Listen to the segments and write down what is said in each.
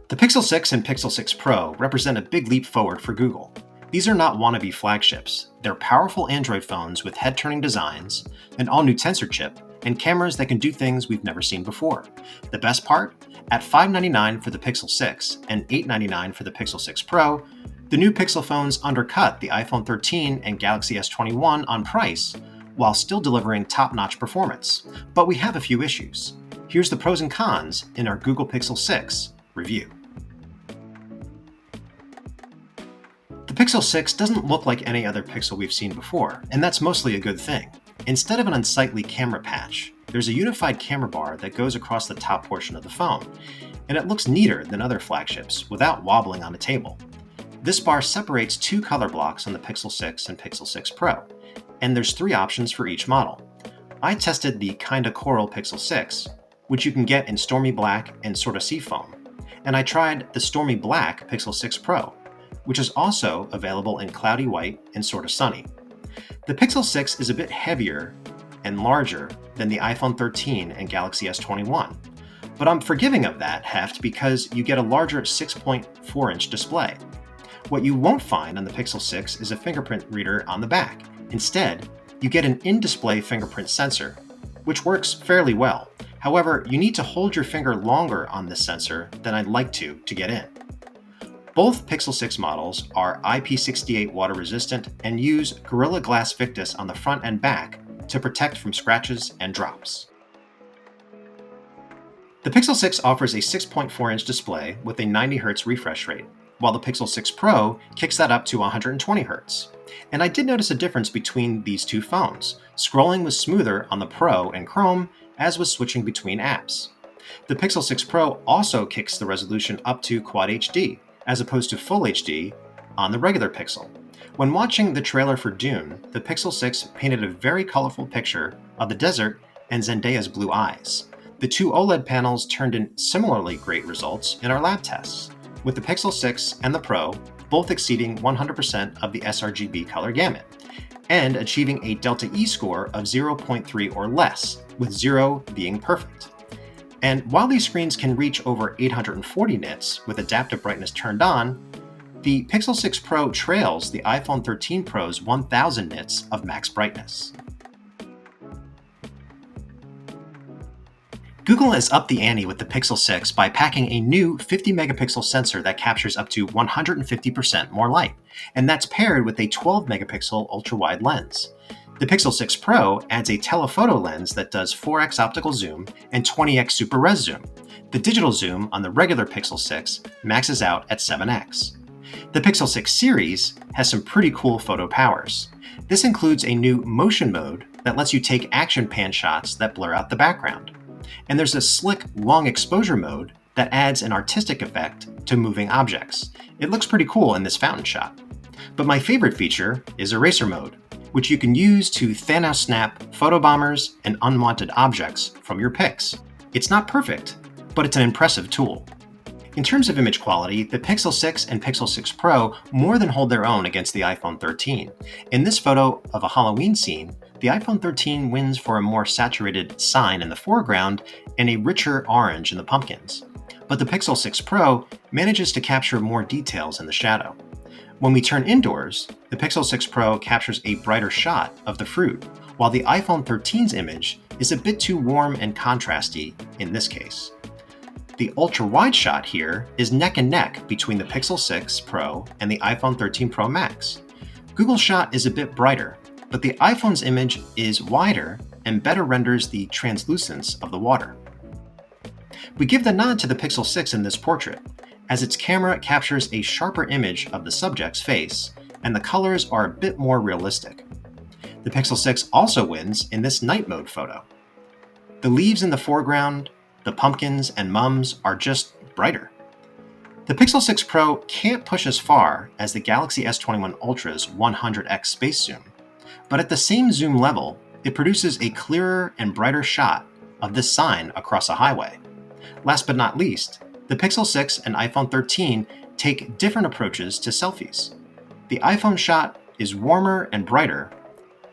The Pixel 6 and Pixel 6 Pro represent a big leap forward for Google. These are not wannabe flagships. They're powerful Android phones with head-turning designs, an all-new Tensor chip, and cameras that can do things we've never seen before. The best part? At $599 for the Pixel 6 and $899 for the Pixel 6 Pro, the new Pixel phones undercut the iPhone 13 and Galaxy S21 on price, while still delivering top-notch performance. But we have a few issues. Here's the pros and cons in our Google Pixel 6 review. The Pixel 6 doesn't look like any other Pixel we've seen before, and that's mostly a good thing. Instead of an unsightly camera patch, there's a unified camera bar that goes across the top portion of the phone, and it looks neater than other flagships without wobbling on a table. This bar separates two color blocks on the Pixel 6 and Pixel 6 Pro, and there's 3 options for each model. I tested the Kinda Coral Pixel 6, which you can get in Stormy Black and Sorta Seafoam, and I tried the Stormy Black Pixel 6 Pro, which is also available in Cloudy White and Sorta Sunny. The Pixel 6 is a bit heavier and larger than the iPhone 13 and Galaxy S21, but I'm forgiving of that heft because you get a larger 6.4-inch display. What you won't find on the Pixel 6 is a fingerprint reader on the back. Instead, you get an in-display fingerprint sensor, which works fairly well. However, you need to hold your finger longer on this sensor than I'd like to get in. Both Pixel 6 models are IP68 water resistant and use Gorilla Glass Victus on the front and back to protect from scratches and drops. The Pixel 6 offers a 6.4-inch display with a 90Hz refresh rate, while the Pixel 6 Pro kicks that up to 120Hz. And I did notice a difference between these two phones. Scrolling was smoother on the Pro and Chrome, as was switching between apps. The Pixel 6 Pro also kicks the resolution up to Quad HD, as opposed to Full HD on the regular Pixel. When watching the trailer for Dune, the Pixel 6 painted a very colorful picture of the desert and Zendaya's blue eyes. The 2 OLED panels turned in similarly great results in our lab tests, with the Pixel 6 and the Pro both exceeding 100% of the sRGB color gamut, and achieving a Delta E score of 0.3 or less, with 0 being perfect. And while these screens can reach over 840 nits with adaptive brightness turned on, the Pixel 6 Pro trails the iPhone 13 Pro's 1000 nits of max brightness. Google has upped the ante with the Pixel 6 by packing a new 50-megapixel sensor that captures up to 150% more light, and that's paired with a 12-megapixel ultra-wide lens. The Pixel 6 Pro adds a telephoto lens that does 4x optical zoom and 20x super res zoom. The digital zoom on the regular Pixel 6 maxes out at 7x. The Pixel 6 series has some pretty cool photo powers. This includes a new motion mode that lets you take action pan shots that blur out the background. And there's a slick long exposure mode that adds an artistic effect to moving objects. It looks pretty cool in this fountain shot. But my favorite feature is eraser mode, which you can use to Thanos snap photobombers and unwanted objects from your pics. It's not perfect, but it's an impressive tool. In terms of image quality, the Pixel 6 and Pixel 6 Pro more than hold their own against the iPhone 13. In this photo of a Halloween scene, the iPhone 13 wins for a more saturated sign in the foreground and a richer orange in the pumpkins. But the Pixel 6 Pro manages to capture more details in the shadow. When we turn indoors, the Pixel 6 Pro captures a brighter shot of the fruit, while the iPhone 13's image is a bit too warm and contrasty in this case. The ultra-wide shot here is neck and neck between the Pixel 6 Pro and the iPhone 13 Pro Max. Google's shot is a bit brighter, but the iPhone's image is wider and better renders the translucence of the water. We give the nod to the Pixel 6 in this portrait, as its camera captures a sharper image of the subject's face, and the colors are a bit more realistic. The Pixel 6 also wins in this night mode photo. The leaves in the foreground, the pumpkins and mums are just brighter. The Pixel 6 Pro can't push as far as the Galaxy S21 Ultra's 100x space zoom, but at the same zoom level, it produces a clearer and brighter shot of this sign across a highway. Last but not least, the Pixel 6 and iPhone 13 take different approaches to selfies. The iPhone shot is warmer and brighter,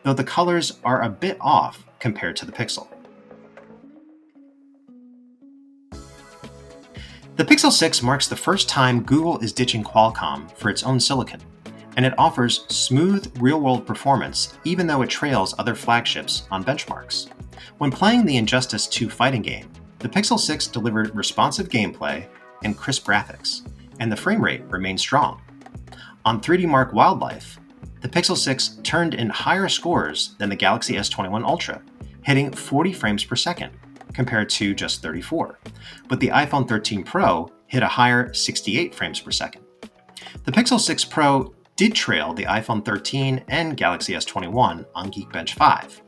though the colors are a bit off compared to the Pixel. The Pixel 6 marks the first time Google is ditching Qualcomm for its own silicon, and it offers smooth, real-world performance even though it trails other flagships on benchmarks. When playing the Injustice 2 fighting game, the Pixel 6 delivered responsive gameplay and crisp graphics, and the frame rate remained strong. On 3D Mark Wildlife, the Pixel 6 turned in higher scores than the Galaxy S21 Ultra, hitting 40 frames per second, compared to just 34, but the iPhone 13 Pro hit a higher 68 frames per second. The Pixel 6 Pro did trail the iPhone 13 and Galaxy S21 on Geekbench 5,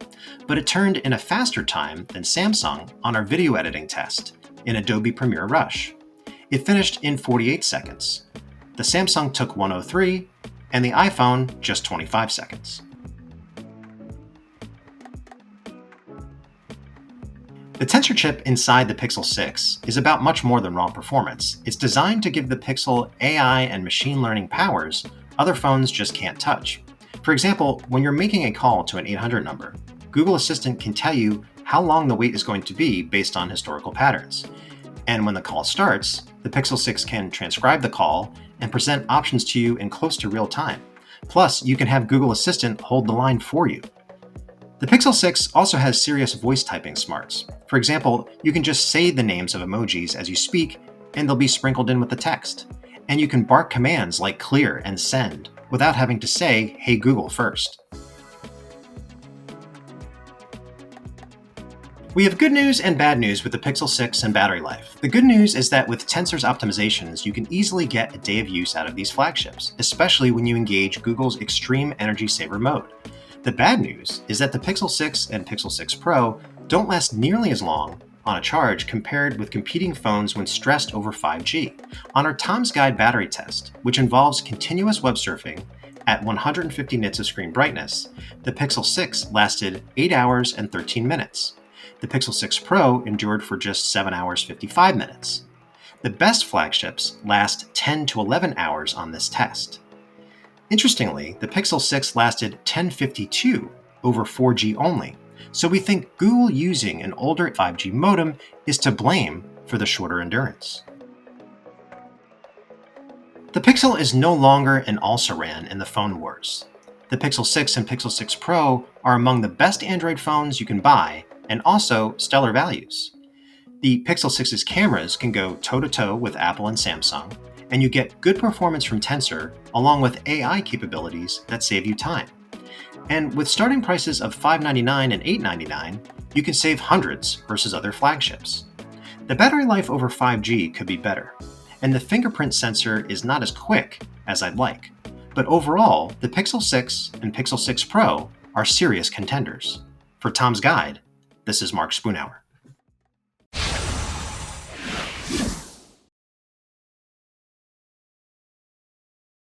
but it turned in a faster time than Samsung on our video editing test in Adobe Premiere Rush. It finished in 48 seconds. The Samsung took 103, and the iPhone just 25 seconds. The Tensor chip inside the Pixel 6 is about much more than raw performance. It's designed to give the Pixel AI and machine learning powers other phones just can't touch. For example, when you're making a call to an 800 number, Google Assistant can tell you how long the wait is going to be based on historical patterns. And when the call starts, the Pixel 6 can transcribe the call and present options to you in close to real time. Plus, you can have Google Assistant hold the line for you. The Pixel 6 also has serious voice typing smarts. For example, you can just say the names of emojis as you speak, and they'll be sprinkled in with the text. And you can bark commands like clear and send without having to say, "Hey Google" first. We have good news and bad news with the Pixel 6 and battery life. The good news is that with Tensor's optimizations, you can easily get a day of use out of these flagships, especially when you engage Google's extreme energy saver mode. The bad news is that the Pixel 6 and Pixel 6 Pro don't last nearly as long on a charge compared with competing phones when stressed over 5G. On our Tom's Guide battery test, which involves continuous web surfing at 150 nits of screen brightness, the Pixel 6 lasted 8 hours and 13 minutes. The Pixel 6 Pro endured for just 7 hours 55 minutes. The best flagships last 10 to 11 hours on this test. Interestingly, the Pixel 6 lasted 1052 over 4G only, so we think Google using an older 5G modem is to blame for the shorter endurance. The Pixel is no longer an also-ran in the phone wars. The Pixel 6 and Pixel 6 Pro are among the best Android phones you can buy, and also stellar values. The Pixel 6's cameras can go toe-to-toe with Apple and Samsung, and you get good performance from Tensor, along with AI capabilities that save you time. And with starting prices of $599 and $899, you can save hundreds versus other flagships. The battery life over 5G could be better, and the fingerprint sensor is not as quick as I'd like. But overall, the Pixel 6 and Pixel 6 Pro are serious contenders. For Tom's Guide, this is Mark Spoonhour.